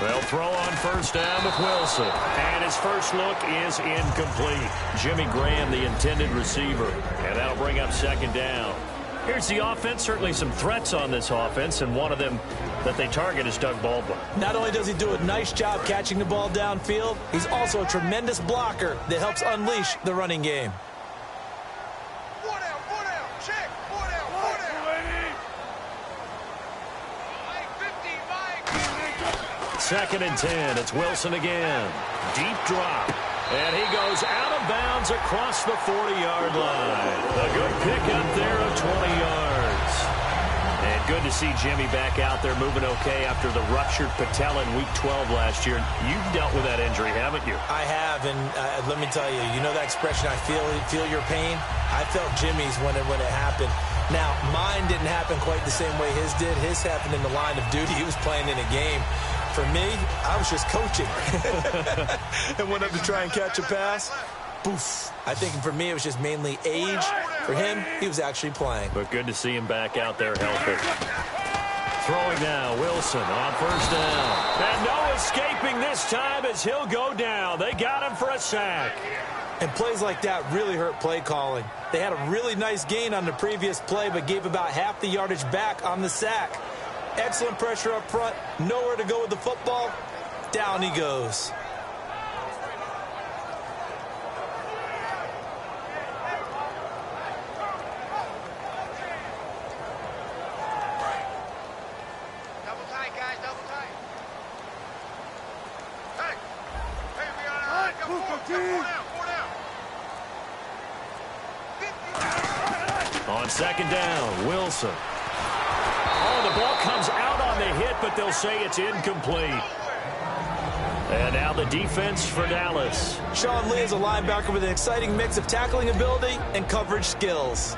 They'll throw on first down with Wilson. And his first look is incomplete. Jimmy Graham, the intended receiver. And that'll bring up second down. Here's the offense. Certainly some threats on this offense, and one of them that they target is Doug Baldwin. Not only does he do a nice job catching the ball downfield, he's also a tremendous blocker that helps unleash the running game. Second and 10. It's Wilson again. Deep drop. And he goes out of bounds across the 40-yard line. A good pickup there of 20 yards. And good to see Jimmy back out there moving okay after the ruptured patella in Week 12 last year. You've dealt with that injury, haven't you? I have, and let me tell you, you know that expression, I feel your pain? I felt Jimmy's when it happened. Now, mine didn't happen quite the same way his did. His happened in the line of duty. He was playing in a game. For me, I was just coaching. And went up to try and catch a pass. Poof. I think for me, it was just mainly age. For him, he was actually playing. But good to see him back out there healthy. Throwing now, Wilson on first down. And no escaping this time as he'll go down. They got him for a sack. And plays like that really hurt play calling. They had a really nice gain on the previous play, but gave about half the yardage back on the sack. Excellent pressure up front. Nowhere to go with the football. Down he goes. Double tight, guys. Double tight. Hey. Hey, we got four down. On second down, Wilson. Oh, the ball comes out on the hit, but they'll say it's incomplete. And now the defense for Dallas. Sean Lee is a linebacker with an exciting mix of tackling ability and coverage skills.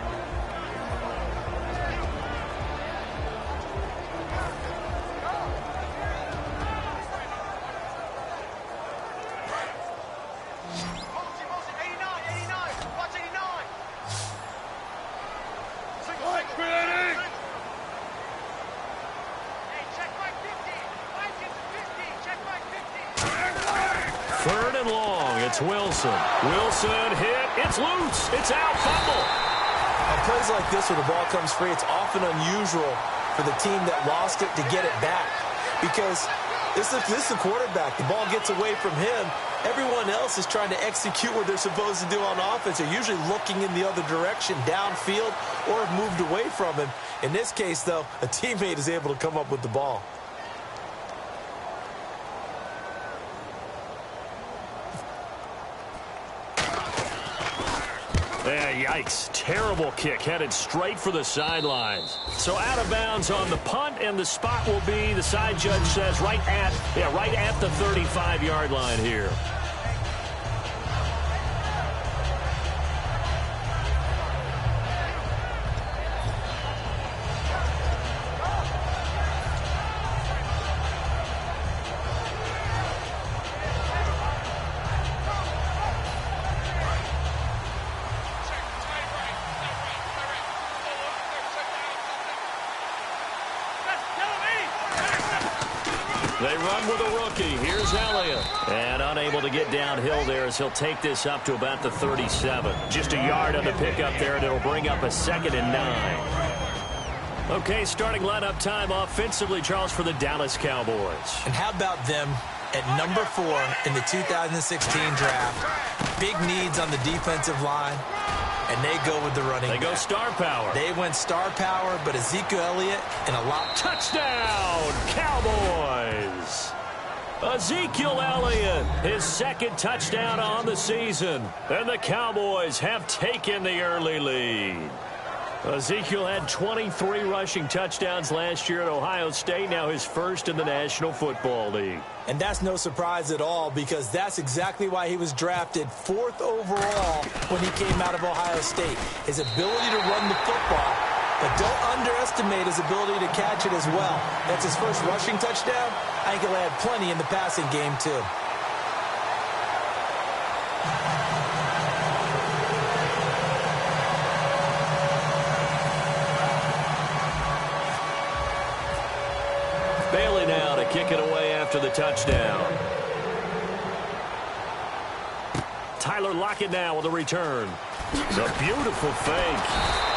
Third and long, it's Wilson. Wilson hit, it's loose, it's out, fumble. On plays like this where the ball comes free, it's often unusual for the team that lost it to get it back. Because this is the quarterback. The ball gets away from him. Everyone else is trying to execute what they're supposed to do on offense. They're usually looking in the other direction, downfield, or have moved away from him. In this case, though, a teammate is able to come up with the ball. Yeah, yikes. Terrible kick headed straight for the sidelines. So out of bounds on the punt, and the spot will be, the side judge says, right at the 35-yard line here. They run with a rookie. Here's Elliott. And unable to get downhill there as he'll take this up to about the 37. Just a yard on the pickup there, and it'll bring up a 2nd and 9. Okay, starting lineup time offensively, Charles, for the Dallas Cowboys. And how about them at number 4 in the 2016 draft? Big needs on the defensive line. And they go with the running back. They go star power. They went star power, but Ezekiel Elliott and a lot. Touchdown, Cowboys! Ezekiel Elliott, his 2nd touchdown on the season. And the Cowboys have taken the early lead. Ezekiel had 23 rushing touchdowns last year at Ohio State, now his first in the National Football League. And that's no surprise at all, because that's exactly why he was drafted 4th overall when he came out of Ohio State. His ability to run the football, but don't underestimate his ability to catch it as well. That's his first rushing touchdown. I think he'll add plenty in the passing game, too. Bailey now to to kick it away after the touchdown. Tyler Lockett now with a return. A beautiful fake.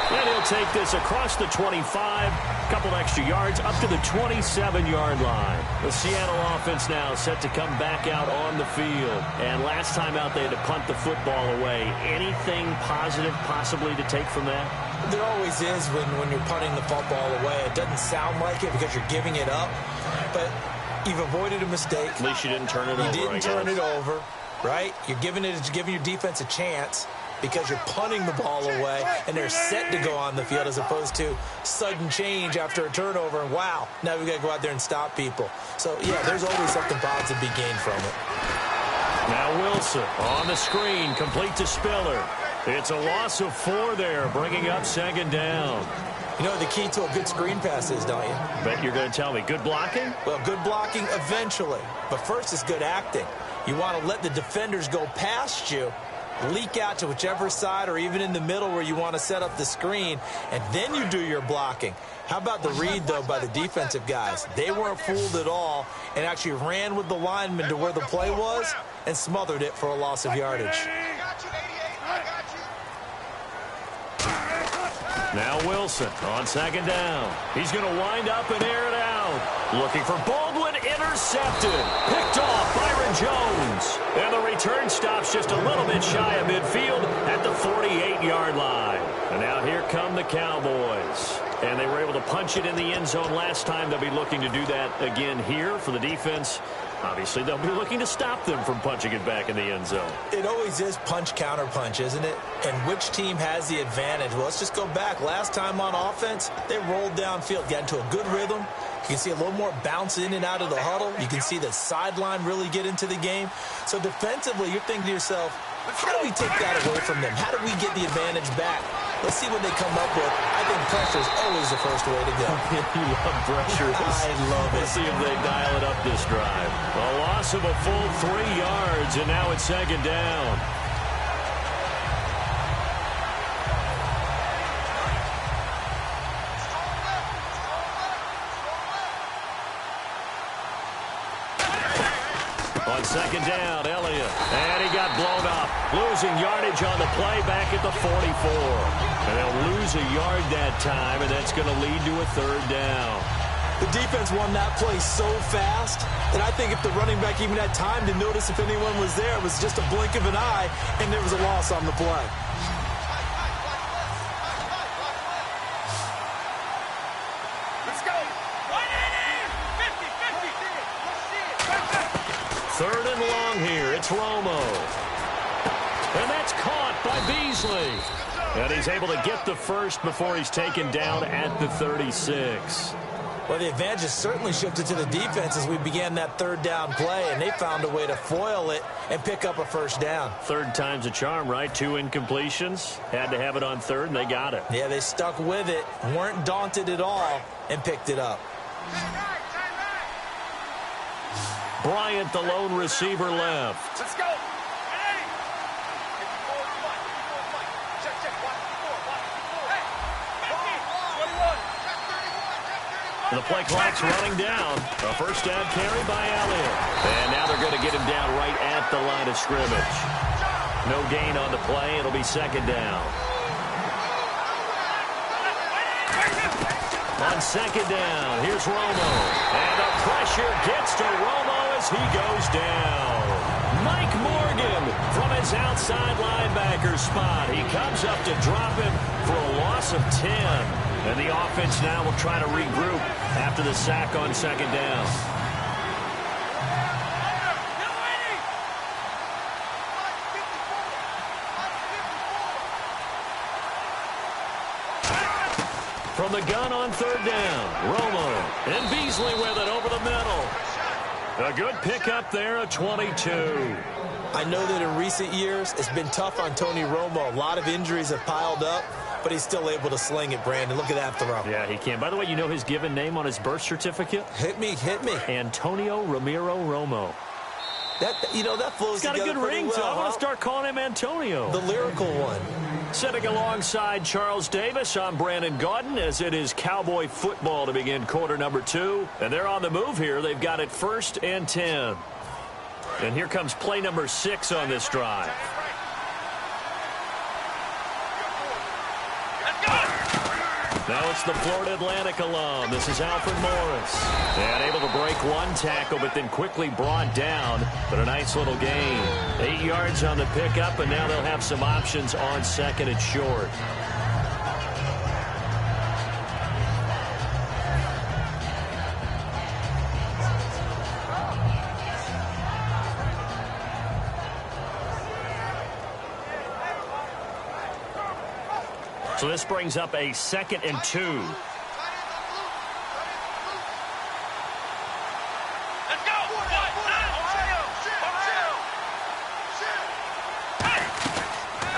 And he'll take this across the 25, a couple extra yards, up to the 27-yard line. The Seattle offense now set to come back out on the field. And last time out, they had to punt the football away. Anything positive possibly to take from that? There always is when you're punting the football away. It doesn't sound like it because you're giving it up, but you've avoided a mistake. At least you didn't turn it over, You didn't turn it over, right? You're giving your defense a chance because you're punting the ball away, and they're set to go on the field as opposed to sudden change after a turnover, and wow, now we've got to go out there and stop people. So, yeah, there's always something positive to be gained from it. Now Wilson on the screen, complete to Spiller. It's a loss of 4 there, bringing up second down. You know what the key to a good screen pass is, don't you? Bet you're going to tell me. Good blocking? Well, good blocking eventually, but first is good acting. You want to let the defenders go past you, leak out to whichever side or even in the middle where you want to set up the screen, and then you do your blocking. How about the read, though, by the defensive guys? They weren't fooled at all and actually ran with the lineman to where the play was and smothered it for a loss of yardage. Now Wilson on second down. He's going to wind up and air it out. Looking for Baldwin, intercepted. Picked off Byron Jones. And the return stops just a little bit shy of midfield at the 48-yard line. And now here come the Cowboys. And they were able to punch it in the end zone last time. They'll be looking to do that again here for the defense. Obviously, they'll be looking to stop them from punching it back in the end zone. It always is punch-counter-punch, isn't it? And which team has the advantage? Well, let's just go back. Last time on offense, they rolled downfield, got into a good rhythm. You can see a little more bounce in and out of the huddle. You can see the sideline really get into the game. So defensively, you're thinking to yourself, how do we take that away from them? How do we get the advantage back? Let's see what they come up with. I think pressure is always the first way to go. You love pressure. I love it. Let's see if they dial it up this drive. A loss of a full 3 yards, and now it's second down. On second down, Elliott. And he got blown up. Losing yardage on the play back at the 44. And they'll lose a yard that time, and that's going to lead to a third down. The defense won that play so fast that I think if the running back even had time to notice if anyone was there, it was just a blink of an eye, and there was a loss on the play. Third and long here. It's Romo. And that's caught by Beasley. And he's able to get the first before he's taken down at the 36. Well, the advantage has certainly shifted to the defense as we began that third down play, and they found a way to foil it and pick up a first down. Third time's a charm, right? 2 incompletions. Had to have it on third, and they got it. Yeah, they stuck with it, weren't daunted at all, and picked it up. Bryant, the lone receiver, left. Let's go. The play clock's running down. A first down carry by Elliott. And now they're going to get him down right at the line of scrimmage. No gain on the play. It'll be second down. On second down, here's Romo. And the pressure gets to Romo as he goes down. Mike Morgan from his outside linebacker spot. He comes up to drop him for a loss of 10. And the offense now will try to regroup after the sack on second down. From the gun on third down, Romo and Beasley with it over the middle. A good pickup there, a 22. I know that in recent years, it's been tough on Tony Romo. A lot of injuries have piled up, but he's still able to sling it, Brandon. Look at that throw. Yeah, he can. By the way, you know his given name on his birth certificate? Hit me. Antonio Ramiro Romo. That flows He's got a good ring, well, so I want to start calling him Antonio. The lyrical one. Sitting alongside Charles Davis, I'm Brandon Gaudin, as it is Cowboy football to begin quarter number 2. And they're on the move here. They've got it 1st and 10. And here comes play number 6 on this drive. Now it's the Florida Atlantic alum. This is Alfred Morris. And able to break one tackle, but then quickly brought down. But a nice little gain. 8 yards on the pickup, and now they'll have some options on 2nd and short. So this brings up a 2nd and 2. Let's go!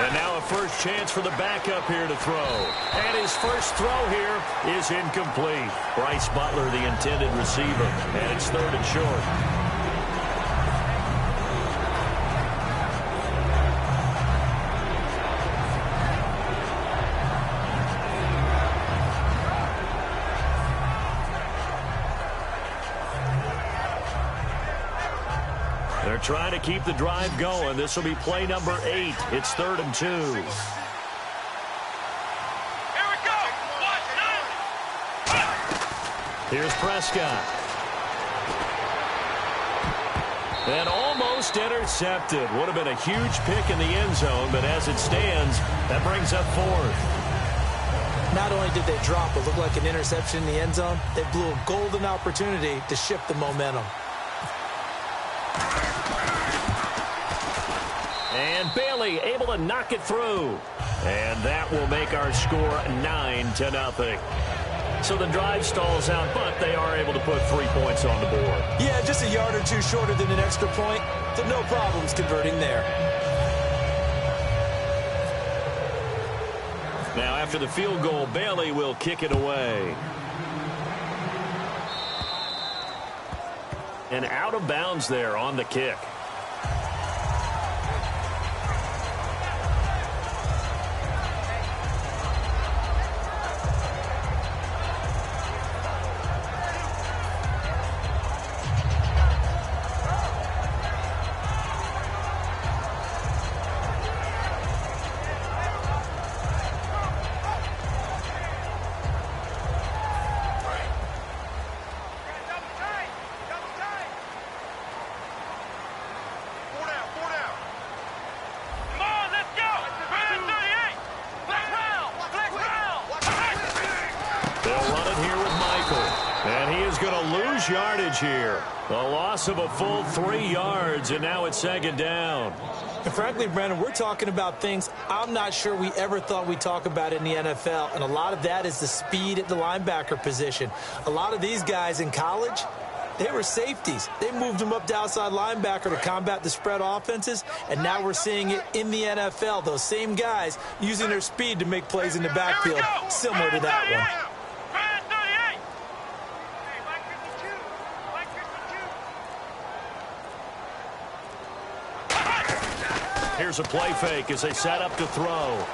And now a first chance for the backup here to throw. And his first throw here is incomplete. Bryce Butler, the intended receiver. And it's 3rd and short. They're trying to keep the drive going. This will be play number 8. It's 3rd and 2. Here we go! Here's Prescott. And almost intercepted. Would have been a huge pick in the end zone, but as it stands, that brings up 4th. Not only did they drop what looked like an interception in the end zone, they blew a golden opportunity to shift the momentum. And Bailey able to knock it through. And that will make our score 9-0. So the drive stalls out, but they are able to put 3 points on the board. Yeah, just a yard or two shorter than an extra point, so no problems converting there. Now after the field goal, Bailey will kick it away. And out of bounds there on the kick. Yardage here. A loss of a full 3 yards, and now it's 2nd down. And frankly, Brandon, we're talking about things I'm not sure we ever thought we'd talk about in the NFL, and a lot of that is the speed at the linebacker position. A lot of these guys in college, they were safeties. They moved them up to outside linebacker to combat the spread offenses, and now we're seeing it in the NFL. Those same guys using their speed to make plays in the backfield, similar to that one. Here's a play fake as they set up to throw.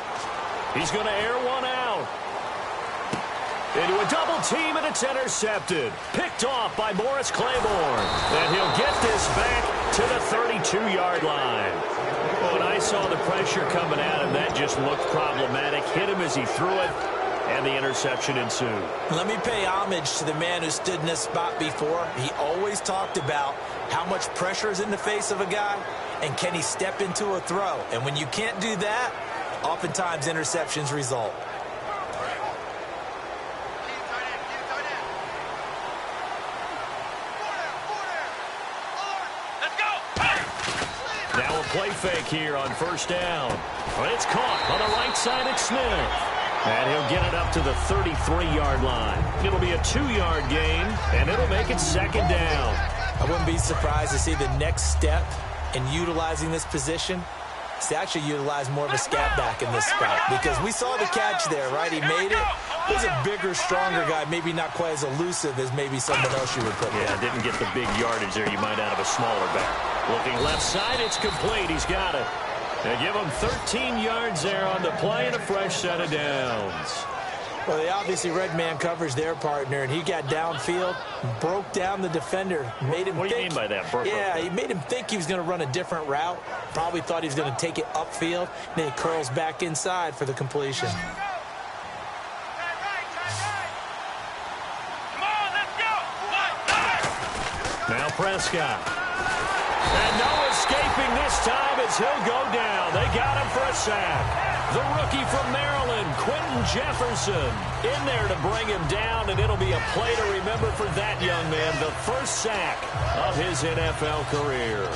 He's going to air one out. Into a double team, and it's intercepted. Picked off by Morris Claiborne. And he'll get this back to the 32-yard line. When I saw the pressure coming at him, that just looked problematic. Hit him as he threw it, and the interception ensued. Let me pay homage to the man who stood in this spot before. He always talked about how much pressure is in the face of a guy, and can he step into a throw? And when you can't do that, oftentimes interceptions result. Now a play fake here on 1st down. But it's caught on the right side at Smith. And he'll get it up to the 33-yard line. It'll be a 2-yard gain, and it'll make it 2nd down. I wouldn't be surprised to see the next step in utilizing this position is to actually utilize more of a scat back in this spot, because we saw the catch there, right? He made it. It was a bigger, stronger guy, maybe not quite as elusive as maybe someone else you would put there. Yeah, didn't get the big yardage there you might out of a smaller back. Looking left side, it's complete. He's got it. They give him 13 yards there on the play and a fresh set of downs. Well, they obviously read man coverage their partner, and he got downfield, broke down the defender, made him What do you mean by that? Yeah, he made him think he was going to run a different route. Probably thought he was going to take it upfield. Then he curls back inside for the completion. Now Prescott. And no escaping this time as he'll go down. They got him for a sack. The rookie from Maryland, Quentin Jefferson, in there to bring him down, and it'll be a play to remember for that young man. The first sack of his NFL career.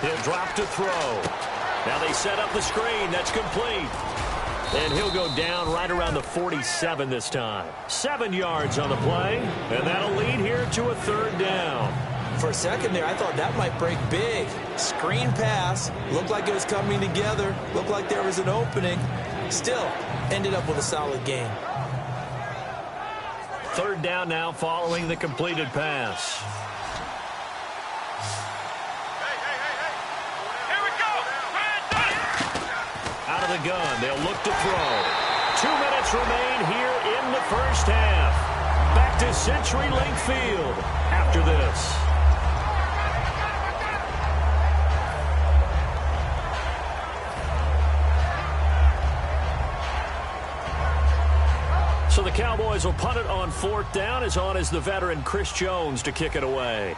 He'll drop to throw. Now they set up the screen. That's complete. And he'll go down right around the 47 this time. 7 yards on the play. And that'll lead here to a third down. For a second there, I thought that might break big. Screen pass. Looked like it was coming together. Looked like there was an opening. Still, ended up with a solid game. Third down now following the completed pass. Out of the gun, they'll look to throw. 2 minutes remain here in the first half. Back to CenturyLink Field after this. So the Cowboys will punt it on fourth down. As on is the veteran Chris Jones to kick it away.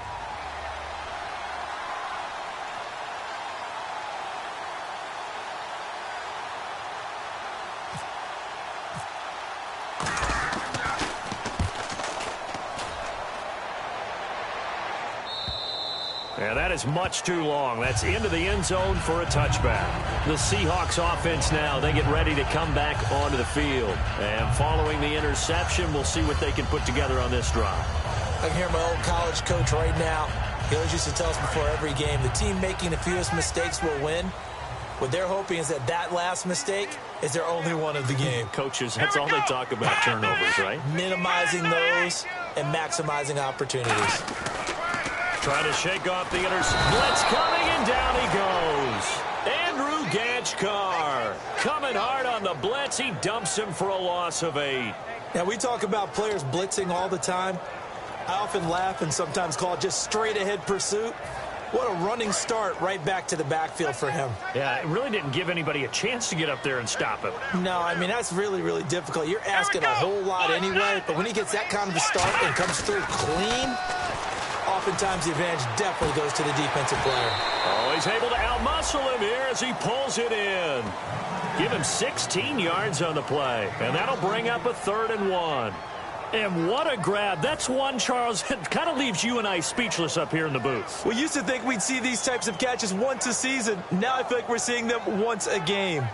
And that is much too long. That's into the end zone for a touchback. The Seahawks offense now, they get ready to come back onto the field. And following the interception, we'll see what they can put together on this drive. I can hear my old college coach right now. He always used to tell us before every game, the team making the fewest mistakes will win. What they're hoping is that that last mistake is their only one of the game. Coaches, that's all they talk about, turnovers, right? Minimizing those and maximizing opportunities. Trying to shake off the interception. Blitz coming, and down he goes. Andrew Ganchkar coming hard on the blitz. He dumps him for a loss of 8. Now, we talk about players blitzing all the time. I often laugh and sometimes call it just straight-ahead pursuit. What a running start right back to the backfield for him. Yeah, it really didn't give anybody a chance to get up there and stop him. No, I mean, that's really, really difficult. You're asking a whole lot anyway, but when he gets that kind of a start and comes through clean, oftentimes the advantage definitely goes to the defensive player. Oh, he's able to outmuscle him here as he pulls it in. Give him 16 yards on the play, and that'll bring up a 3rd and 1. And what a grab. That's one, Charles, that kind of leaves you and I speechless up here in the booth. We used to think we'd see these types of catches once a season. Now I feel like we're seeing them once a game.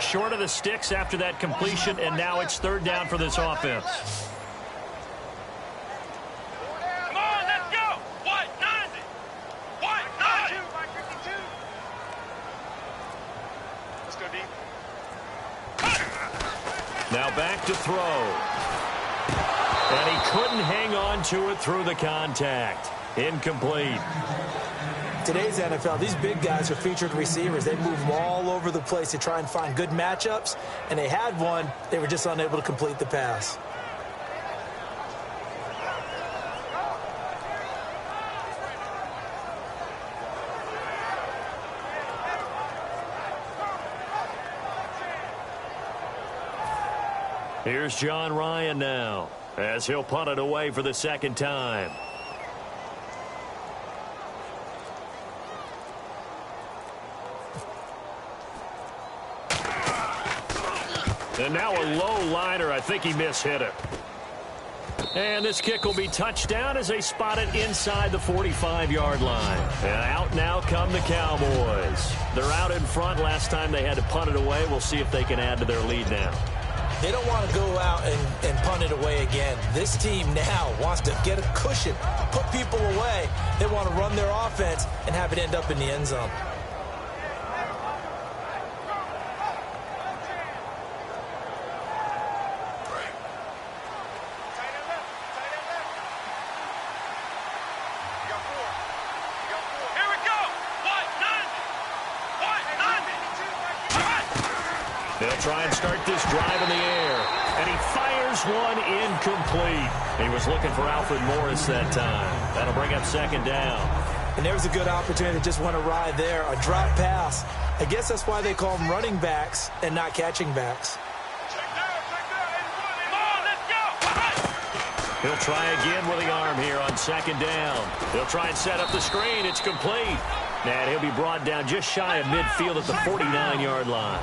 Short of the sticks after that completion, and now it's 3rd down for this offense. Come on, let's go. White 90. White 90. Let's go deep. Now back to throw. And he couldn't hang on to it through the contact. Incomplete. Today's NFL, these big guys are featured receivers. They move all over the place to try and find good matchups, and they had one. They were just unable to complete the pass. Here's John Ryan now, as he'll punt it away for the 2nd time. And now a low liner. I think he mishit it. And this kick will be touchdown as they spot it inside the 45-yard line. And out now come the Cowboys. They're out in front. Last time they had to punt it away. We'll see if they can add to their lead now. They don't want to go out and punt it away again. This team now wants to get a cushion, put people away. They want to run their offense and have it end up in the end zone. They'll try and start this drive in the air. And he fires one incomplete. He was looking for Alfred Morris that time. That'll bring up second down. And there was a good opportunity to just want to ride there. A drop pass. I guess that's why they call them running backs and not catching backs. He'll try again with the arm here on second down. He'll try and set up the screen. It's complete. And he'll be brought down just shy of midfield at the 49-yard line.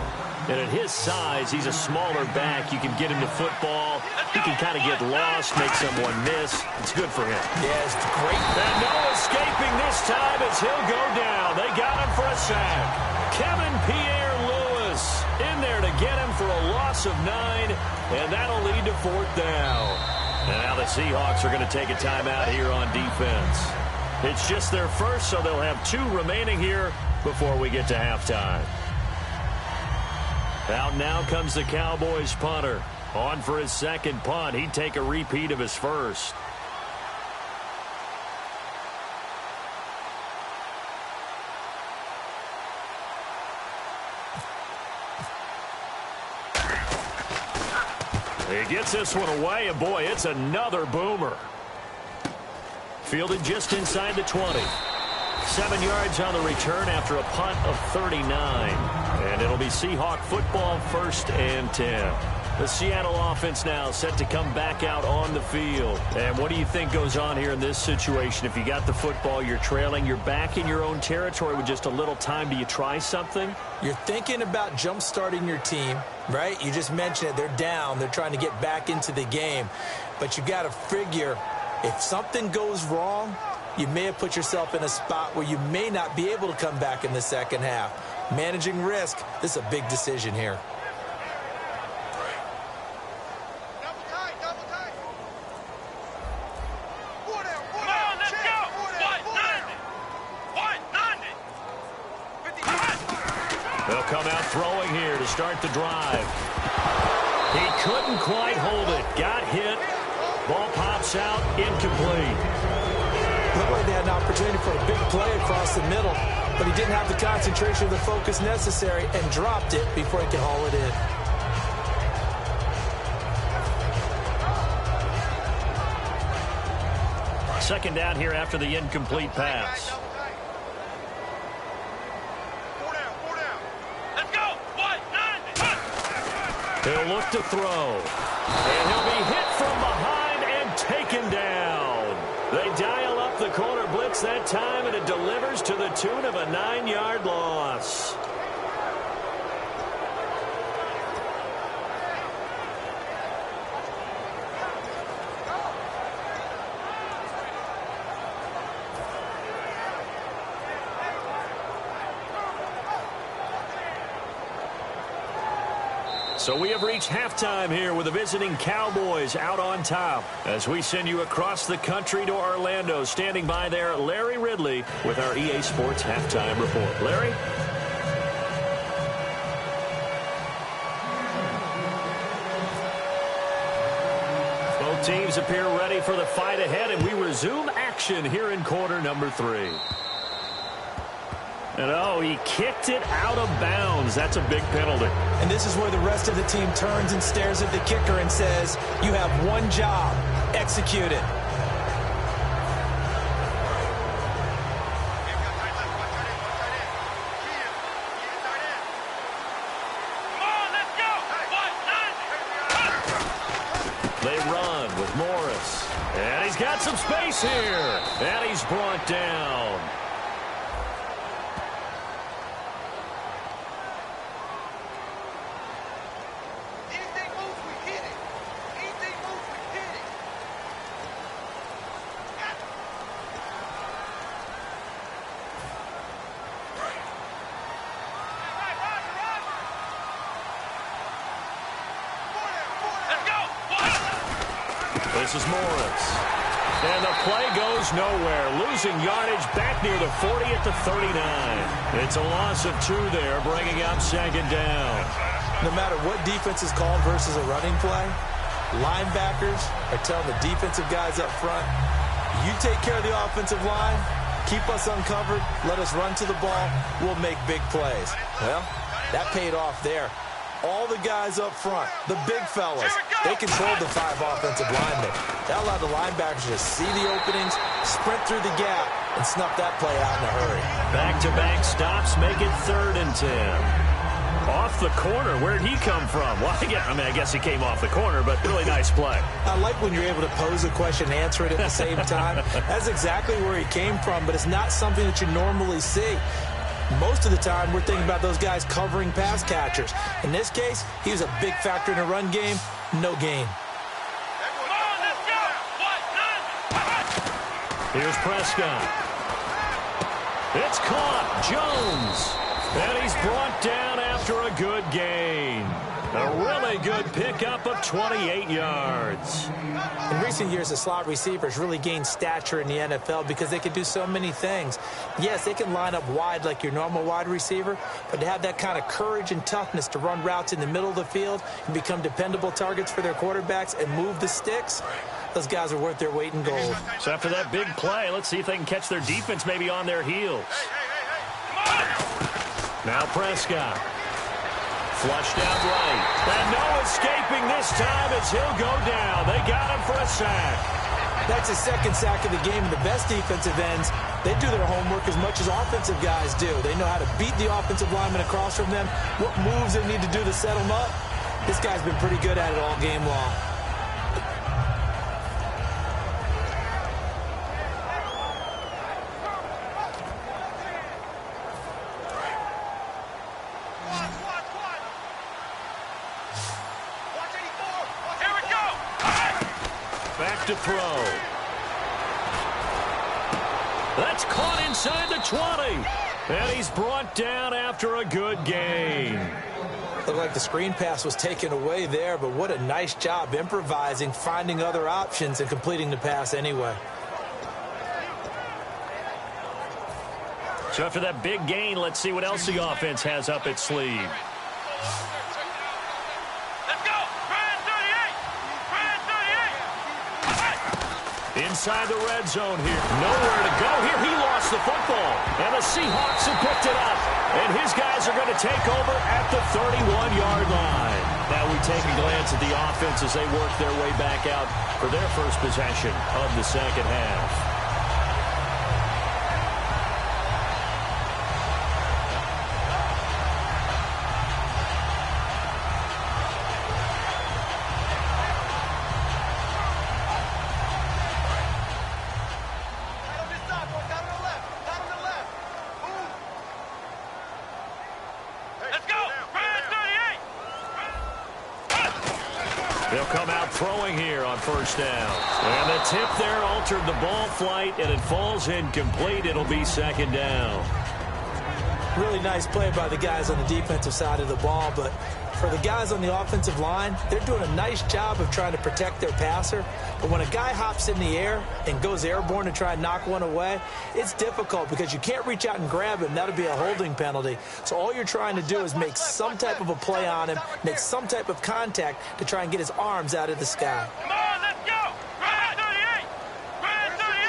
And at his size, he's a smaller back. You can get him to football. He can kind of get lost, make someone miss. It's good for him. Yeah, it's great. And no escaping this time as he'll go down. They got him for a sack. Kevin Pierre-Louis in there to get him for a loss of 9. And that'll lead to fourth down. And now the Seahawks are going to take a timeout here on defense. It's just their first, so they'll have 2 remaining here before we get to halftime. Out now comes the Cowboys punter. On for his second punt. He'd take a repeat of his first. He gets this one away, and boy, it's another boomer. Fielded just inside the 20. 7 yards on the return after a punt of 39. And it'll be Seahawk football, 1st and 10. The Seattle offense now set to come back out on the field. And what do you think goes on here in this situation? If you got the football, you're trailing, you're back in your own territory with just a little time. Do you try something? You're thinking about jump-starting your team, right? You just mentioned it. They're down. They're trying to get back into the game. But you got to figure if something goes wrong, you may have put yourself in a spot where you may not be able to come back in the second half. Managing risk, this is a big decision here. They'll come out throwing here to start the drive. He couldn't quite hold it. Got hit. Ball pops out. Incomplete. Looked like they had an opportunity for a big play across the middle, but he didn't have the concentration or the focus necessary and dropped it before he could haul it in. Second down here after the incomplete pass. He'll look to throw. And he'll be hit from behind and taken down. They dial up the corner blitz that time, and it delivers to the tune of a 9-yard loss. So we have reached halftime here with the visiting Cowboys out on top. As we send you across the country to Orlando, standing by there, Larry Ridley with our EA Sports Halftime Report. Larry? Both teams appear ready for the fight ahead, and we resume action here in quarter number 3. And oh, he kicked it out of bounds. That's a big penalty. And this is where the rest of the team turns and stares at the kicker and says, you have one job, execute it. They run with Morris. And he's got some space here. And he's brought down. This is Morris. And the play goes nowhere. Losing yardage back near the 40 at the 39. It's a loss of 2 there, bringing up second down. No matter what defense is called versus a running play, linebackers are telling the defensive guys up front, you take care of the offensive line, keep us uncovered, let us run to the ball, we'll make big plays. Well, that paid off there. All the guys up front, the big fellas, they controlled the 5 offensive linemen. That allowed the linebackers to see the openings, sprint through the gap, and snuff that play out in a hurry. Back-to-back stops make it 3rd and 10. Off the corner, where'd he come from? Well, I guess he came off the corner, but really nice play. I like when you're able to pose a question and answer it at the same time. That's exactly where he came from, but it's not something that you normally see. Most of the time, we're thinking about those guys covering pass catchers. In this case, he was a big factor in the run game. No gain. Here's Prescott. It's caught. Jones. And he's brought down after a good gain. A really good pickup of 28 yards. In recent years, the slot receivers really gained stature in the NFL because they can do so many things. Yes, they can line up wide like your normal wide receiver, but to have that kind of courage and toughness to run routes in the middle of the field and become dependable targets for their quarterbacks and move the sticks, those guys are worth their weight in gold. So after that big play, let's see if they can catch their defense maybe on their heels. Now Prescott. Flushed out right. And no escaping this time as he'll go down. They got him for a sack. That's his 2nd sack of the game. And the best defensive ends, they do their homework as much as offensive guys do. They know how to beat the offensive lineman across from them, what moves they need to do to set them up. This guy's been pretty good at it all game long. To throw. That's caught inside the 20. And he's brought down after a good gain. Looked like the screen pass was taken away there, but what a nice job improvising, finding other options, and completing the pass anyway. So after that big gain, let's see what else the offense has up its sleeve. Inside the red zone here. Nowhere to go here. He lost the football. And the Seahawks have picked it up. And his guys are going to take over at the 31-yard line. Now we take a glance at the offense as they work their way back out for their first possession of the second half. They'll come out throwing here on first down. And the tip there altered the ball flight, and it falls incomplete. It'll be second down. Really nice play by the guys on the defensive side of the ball, but for the guys on the offensive line, they're doing a nice job of trying to protect their passer. But when a guy hops in the air and goes airborne to try and knock one away, it's difficult because you can't reach out and grab him. That'll be a holding penalty. So all you're trying to do is make some type of a play on him, make some type of contact to try and get his arms out of the sky. Come on, let's go! Ryan 38! Ryan 38!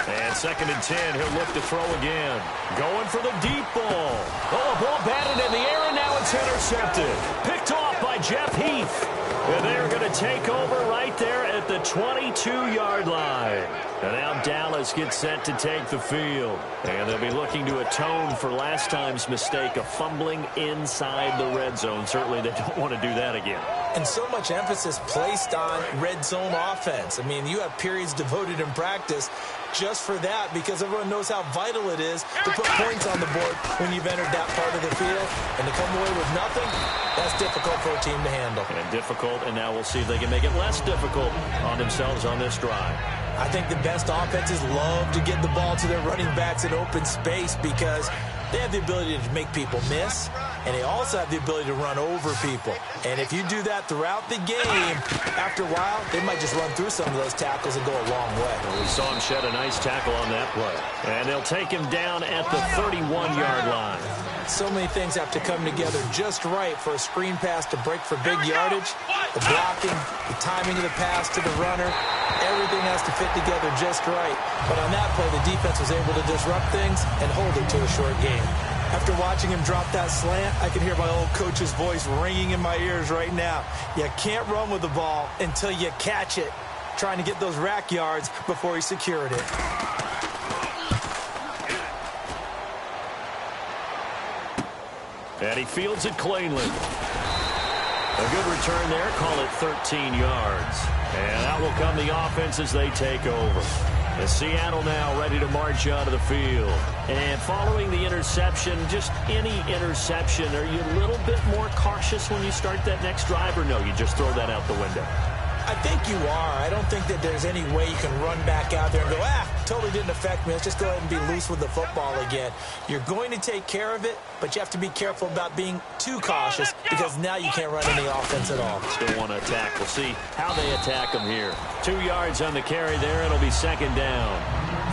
And second and 10, he'll look to throw again. Going for the deep ball. Oh, a ball batted in the air, and now it's intercepted. Picked off by Jeff Heath. And they're going to take over right there at the 22-yard line. And now Dallas gets set to take the field. And they'll be looking to atone for last time's mistake of fumbling inside the red zone. Certainly they don't want to do that again. And so much emphasis placed on red zone offense. I mean, you have periods devoted in practice just for that because everyone knows how vital it is to put points on the board when you've entered that part of the field. And to come away with nothing, that's difficult for a team to handle. And difficult, and now we'll see if they can make it less difficult on themselves on this drive. I think the best offenses love to get the ball to their running backs in open space because they have the ability to make people miss. and they also have the ability to run over people. And if you do that throughout the game, after a while, they might just run through some of those tackles and go a long way. Well, we saw him shed a nice tackle on that play. And they'll take him down at the 31-yard line. So many things have to come together just right for a screen pass to break for big yardage. The blocking, the timing of the pass to the runner, everything has to fit together just right. But on that play, the defense was able to disrupt things and hold it to a short game. After watching him drop that slant, I can hear my old coach's voice ringing in my ears right now. You can't run with the ball until you catch it. Trying to get those rack yards before he secured it. And he fields it cleanly. A good return there. Call it 13 yards. And out will come the offense as they take over. And Seattle now ready to march out of the field. And following the interception, just any interception, are you a little bit more cautious when you start that next drive, or no, you just throw that out the window? I think you are. I don't think that there's any way you can run back out there and go, totally didn't affect me. Let's just go ahead and be loose with the football again. You're going to take care of it, but you have to be careful about being too cautious because now you can't run any offense at all. Still want to attack. We'll see how they attack them here. 2 yards on the carry there. It'll be second down.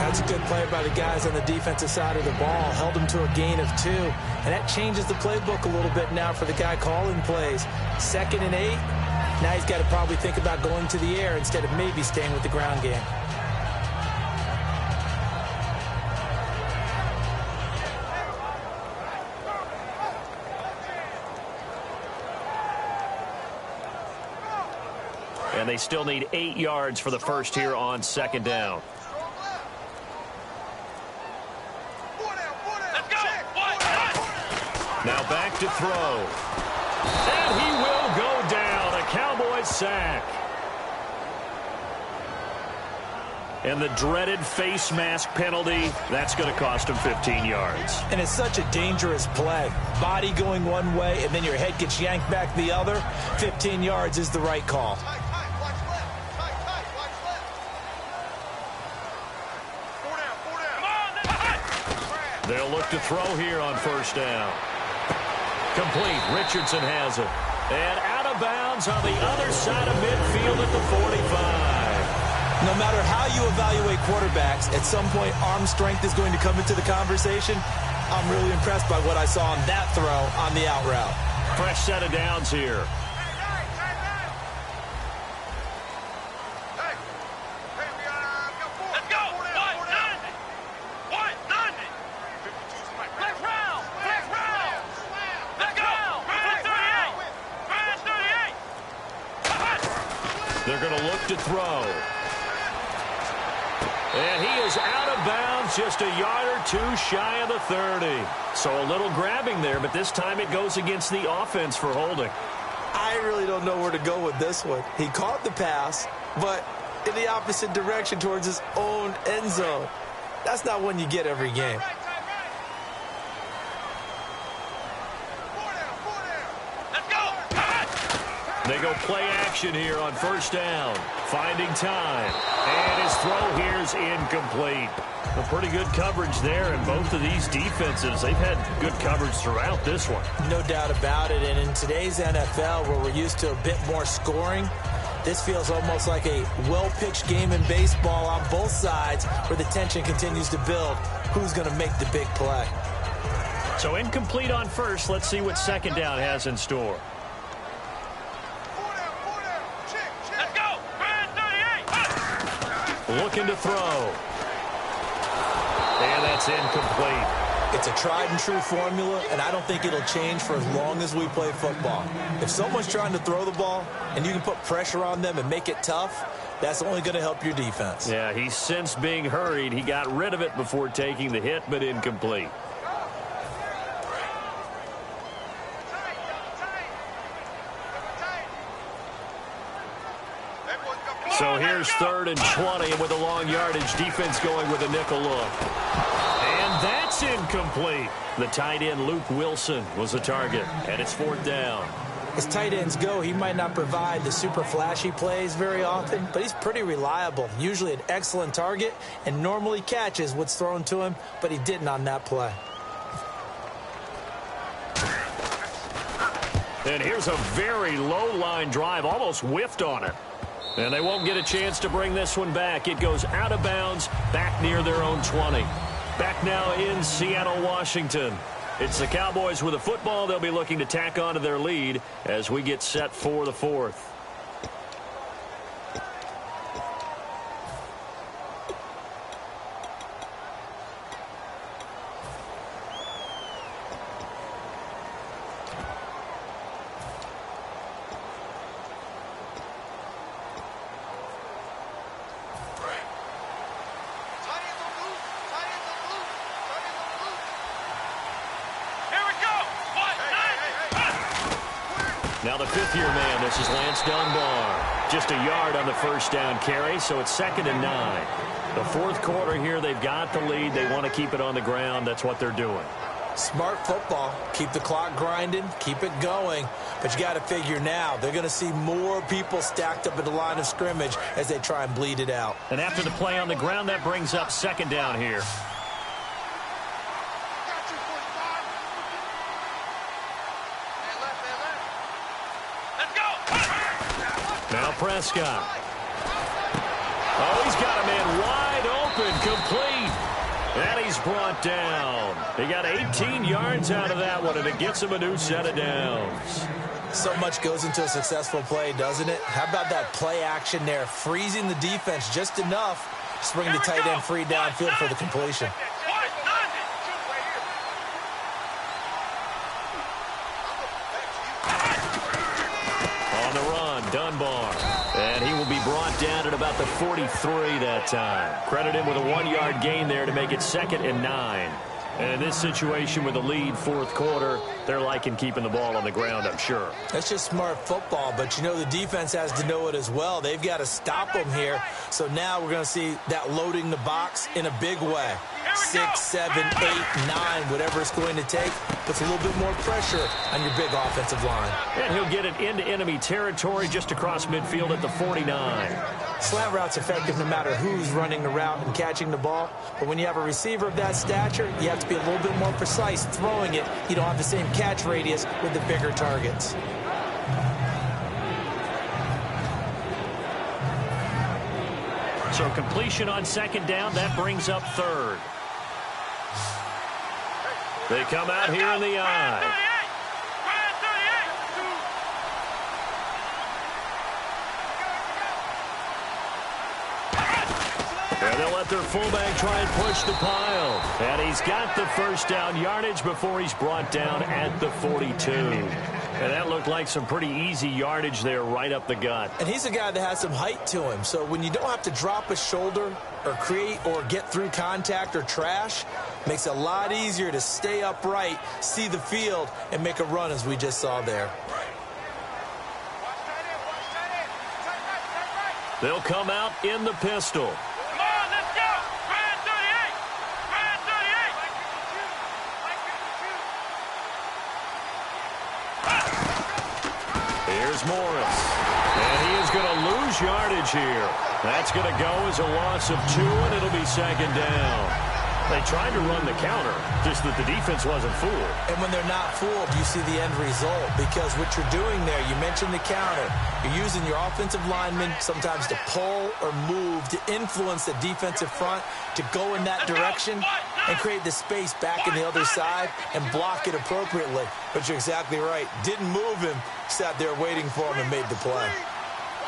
That's a good play by the guys on the defensive side of the ball. Held them to a gain of 2. And that changes the playbook a little bit now for the guy calling plays. 2nd and 8. Now he's got to probably think about going to the air instead of maybe staying with the ground game. And they still need 8 yards for the first here on second down. Now back to throw. And he will go down. A Cowboys sack. And the dreaded face mask penalty, that's going to cost him 15 yards. And it's such a dangerous play. Body going one way, and then your head gets yanked back the other. 15 yards is the right call. They'll look to throw here on first down. Complete. Richardson has it. And out of bounds on the other side of midfield at the 45. No matter how you evaluate quarterbacks, at some point arm strength is going to come into the conversation. I'm really impressed by what I saw on that throw on the out route. Fresh set of downs here. They're going to look to throw. And he is out of bounds, just a yard or 2 shy of the 30. So a little grabbing there, but this time it goes against the offense for holding. I really don't know where to go with this one. He caught the pass, but in the opposite direction towards his own end zone. That's not one you get every game. They go play action here on first down. Finding time. And his throw here is incomplete. A pretty good coverage there, and both of these defenses, they've had good coverage throughout this one. No doubt about it. And in today's NFL, where we're used to a bit more scoring, this feels almost like a well-pitched game in baseball on both sides where the tension continues to build. Who's going to make the big play? So incomplete on first. Let's see what second down has in store. Looking to throw. And that's incomplete. It's a tried-and-true formula, and I don't think it'll change for as long as we play football. If someone's trying to throw the ball and you can put pressure on them and make it tough, that's only going to help your defense. Yeah, he sensed being hurried. He got rid of it before taking the hit, but incomplete. So here's 3rd and 20, and with a long yardage, defense going with a nickel look. And that's incomplete. The tight end, Luke Wilson, was the target, and it's 4th down. As tight ends go, he might not provide the super flashy plays very often, but he's pretty reliable, usually an excellent target, and normally catches what's thrown to him, but he didn't on that play. And here's a very low-line drive, almost whiffed on it. And they won't get a chance to bring this one back. It goes out of bounds, back near their own 20. Back now in Seattle, Washington. It's the Cowboys with a football. They'll be looking to tack on to their lead as we get set for the fourth. Now the fifth-year man, this is Lance Dunbar. Just a yard on the first down carry, so it's 2nd and 9. The fourth quarter here, they've got the lead. They want to keep it on the ground. That's what they're doing. Smart football. Keep the clock grinding. Keep it going. But you got to figure now, they're going to see more people stacked up at the line of scrimmage as they try and bleed it out. And after the play on the ground, that brings up 2nd down here. Now Prescott. Oh, he's got a man wide open, complete. And he's brought down. He got 18 yards out of that one, and it gets him a new set of downs. So much goes into a successful play, doesn't it? How about that play action there, freezing the defense just enough to bring the tight end free downfield for the completion. On the run, Dunbar. And he will be brought down at about the 43 that time. Credit him with a 1-yard gain there to make it 2nd and 9. And in this situation with the lead fourth quarter, they're liking keeping the ball on the ground, I'm sure. That's just smart football, but you know the defense has to know it as well. They've got to stop them here. So now we're going to see that loading the box in a big way. 6, 7, 8, 9, whatever it's going to take, puts a little bit more pressure on your big offensive line. And he'll get it into enemy territory just across midfield at the 49. Slant route's effective no matter who's running the route and catching the ball. But when you have a receiver of that stature, you have to be a little bit more precise throwing it. You don't have the same catch radius with the bigger targets. So completion on 2nd down, that brings up 3rd. They come out here in the eye. And they'll let their fullback try and push the pile. And he's got the first down yardage before he's brought down at the 42. And that looked like some pretty easy yardage there right up the gut. And he's a guy that has some height to him. So when you don't have to drop a shoulder or create or get through contact or trash, makes it a lot easier to stay upright, see the field, and make a run as we just saw there. They'll come out in the pistol. Come on, let's go! Grand 38! Grand 38! Here's Morris. And he is going to lose yardage here. That's going to go as a loss of 2, and it'll be 2nd down. They tried to run the counter, just that the defense wasn't fooled. And when they're not fooled, you see the end result. Because what you're doing there, you mentioned the counter. You're using your offensive linemen sometimes to pull or move, to influence the defensive front, to go in that direction and create the space back in the other side and block it appropriately. But you're exactly right. Didn't move him, sat there waiting for him and made the play.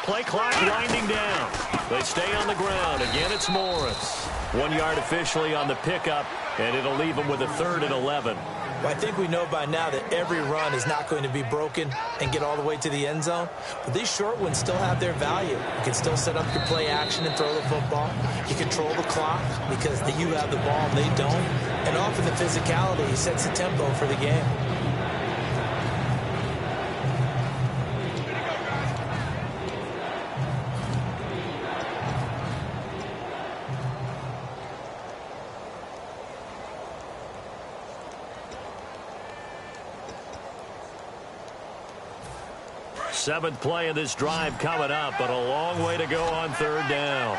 Play clock winding down. They stay on the ground. Again, it's Morris. 1 yard officially on the pickup, and it'll leave them with a 3rd and 11. Well, I think we know by now that every run is not going to be broken and get all the way to the end zone. But these short ones still have their value. You can still set up your play action and throw the football. You control the clock because you have the ball and they don't. And often the physicality sets the tempo for the game. Seventh play of this drive coming up, but a long way to go on 3rd down.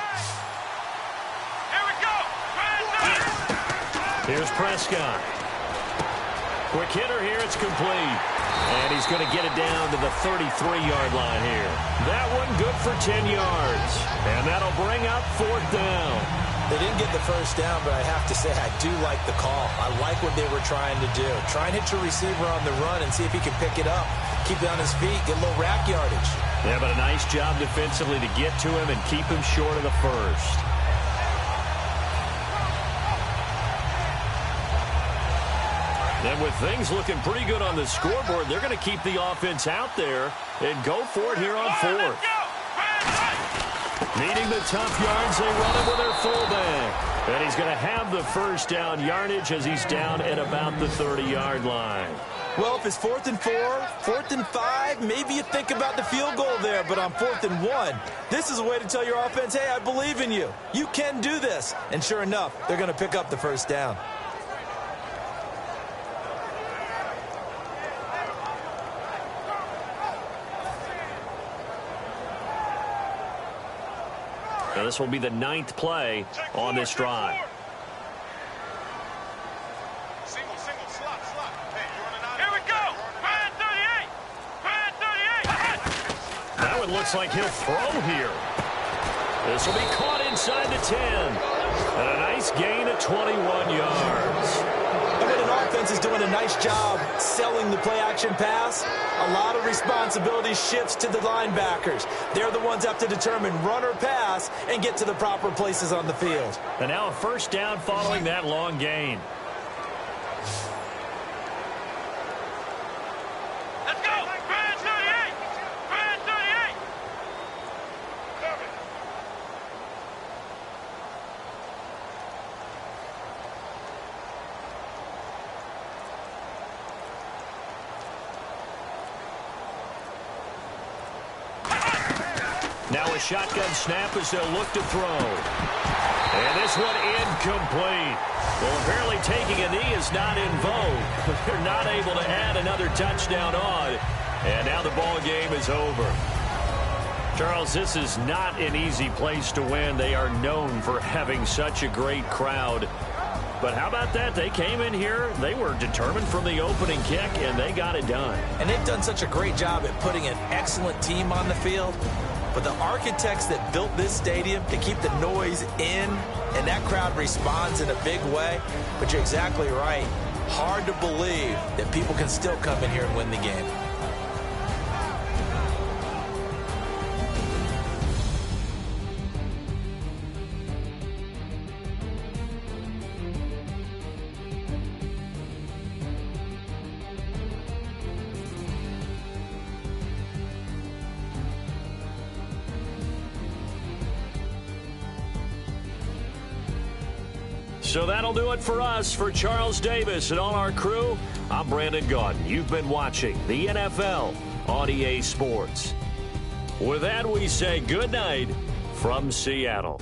Here we go! Here's Prescott. Quick hitter here. It's complete. And he's going to get it down to the 33-yard line here. That one good for 10 yards. And that'll bring up 4th down. They didn't get the first down, but I have to say I do like the call. I like what they were trying to do. Try and hit your receiver on the run and see if he can pick it up. Keep it on his feet, get a little rack yardage. Yeah, but a nice job defensively to get to him and keep him short of the first. And with things looking pretty good on the scoreboard, they're going to keep the offense out there and go for it here on 4th. Needing the tough yards, they run it with their fullback. And he's going to have the first down yardage as he's down at about the 30-yard line. Well, if it's 4th and 4, 4th and 5, maybe you think about the field goal there. But on 4th and 1, this is a way to tell your offense, hey, I believe in you. You can do this. And sure enough, they're going to pick up the first down. Now this will be the 9th play on this drive. Single, slot. Hey, you're on an. Here we go. Fire 38. Now it looks like he'll throw here. This will be caught inside the 10. And a nice gain of 21 yards. And when an offense is doing a nice job selling the play-action pass, a lot of responsibility shifts to the linebackers. They're the ones that have to determine run or pass and get to the proper places on the field. And now a first down following that long gain. Let's go. Fire 38. Fire 38. Now a shotgun snap as they'll look to throw. And this one incomplete. Well, apparently taking a knee is not in vogue. They're not able to add another touchdown on. And now the ball game is over. Charles, this is not an easy place to win. They are known for having such a great crowd. But how about that? They came in here, they were determined from the opening kick, and they got it done. And they've done such a great job at putting an excellent team on the field. But the architects that built this stadium to keep the noise in, and that crowd responds in a big way. But you're exactly right. Hard to believe that people can still come in here and win the game. So that'll do it for us. For Charles Davis and all our crew, I'm Brandon Gaudin. You've been watching the NFL on EA Sports. With that, we say good night from Seattle.